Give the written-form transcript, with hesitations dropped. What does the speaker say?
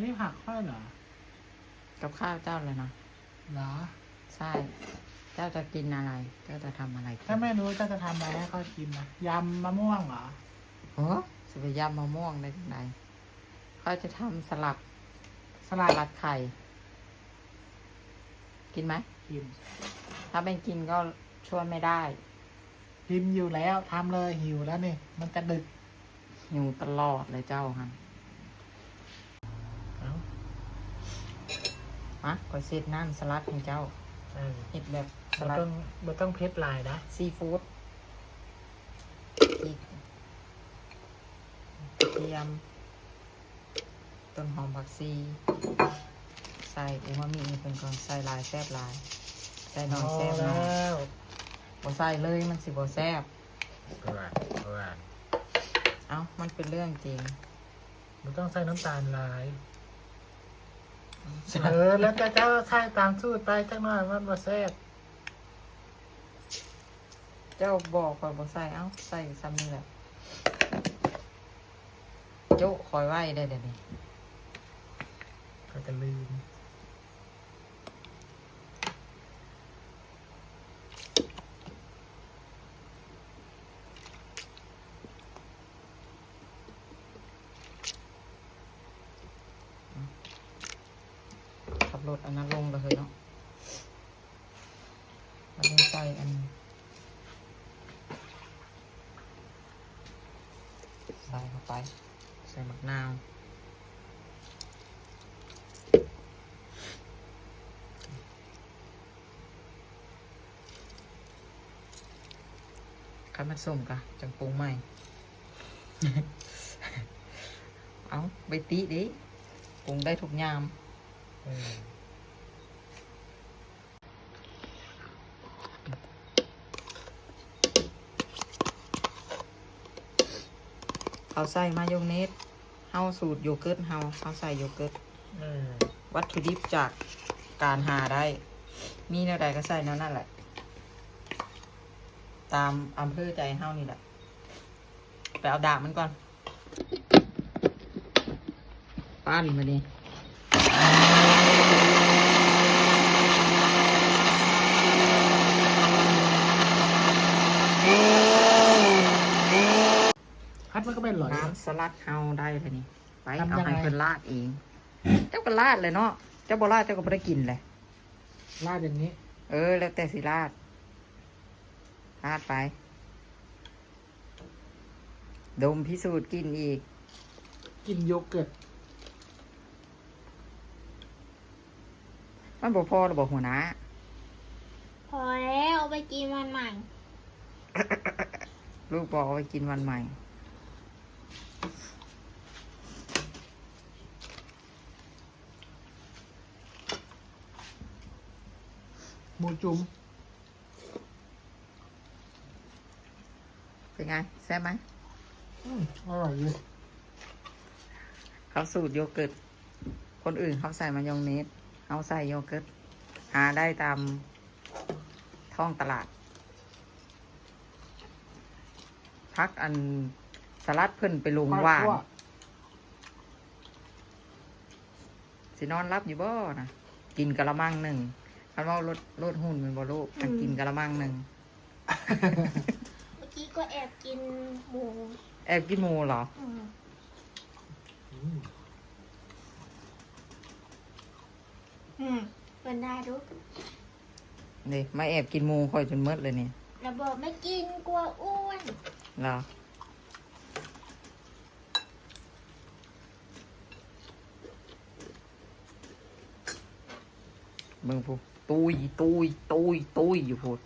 นนี้ผักค่อยเหรอกับข้าวเจ้าเลยนะเหรอใช่เจ้าจะกินอะไรเจ้าจะทำอะไรถ้าไม่รู้เจ้าจะทำอะไรให้เขากินนะยำมะม่วงเหรอโอ้จะไปยำมะม่วงได้ยังไงเขาจะทำสลัดไข่กินไหมกินถ้าไม่กินก็ช่วยไม่ได้กินอยู่แล้วทำเลยหิวแล้วนี่มันจะดึกหิวตลอดเลยเจ้าค่ะอะก็เซตน้ำสลัดของเจ้าเห็ดแบบสลัดมันต้องเพชรลายนะซีฟู้ดพริกกระเทียมต้นหอมผักชีใส่อูมามิเป็นก่อนใส่ลายแซ่บลายใส่น้อยแซ่บน้อยบ่ใส่เลยมันสิบ่แซ่บเอ้ามันเป็นเรื่องจริงมันต้องใส่น้ำตาลลายแล้วแต่เจ้าใส่ตามสูตรไปจังหน่อยมันบ่แซ่บเจ้าบอกก่อนบ่ใส่เอ้าใส่ซ้ำนี่แหละโจ้คอยไว้ได้เดี๋ยวนี้ก็จะลืมขับรถอันนั้นลงเลยเนาะเราต้องใส่อันใส่เข้าไปใส่มะนาวคั้นมันส้มกะจังปรุงใหม่ เอาไปตีดิปรุงได้ทุกยามเขาใส่มายองเนสเฮาสูตรโยเกิร์ตเฮาใส่โยเกิร์ตวัตถุดิบจากการหาได้มีแนวใดก็ใส่แนวนั่นแหละตามอำเภอใจเฮานี่แหละไปเอาดาบมันก่อนปั้นมาดิพัดมันก็เป็นหลอยน้ำสลัดเฮาได้เลยนี่ไปเอาให้เพิ่นราดเองเจ้าก็ราดเลยเนาะเจ้าบ่ราดเจ้าก็บ่ได้กินเลยราดอย่างนี้แล้วแต่สิราดไปดมพิสูจน์กินอีกกินโยเกิร์ตมันบ่พอหรือบ่หัวหน้าพอแล้วเอาไปกินวันใหม่ ลูกบอกเอาไปกินวันใหม่หมูจุ่มเป็นไงแซ่บไหมอร่อยเลยเขาสูตรโยเกิร์ตคนอื่นเขาใส่มายองเนสเขาใส่โยเกิร์ตหาได้ตามท้องตลาดพักอันสลัดเพิ่นไปลงว่านสินอนรับอยู่บ่นะกินกะละมังหนึ่งคันว่าลดหุ่นเป็นบ่ลูกกินกะละมังหนึ่งเมื่อกี้ก็แอบกินหมู แอบกินหมูเหรอเป็นได้ดูนี่มาแอบกินหมูคอยจนมืดเลยเนี่ยระบอกไม่กินกลัวอ้วนเหรอเบิ่งพูตุยอยู่พูด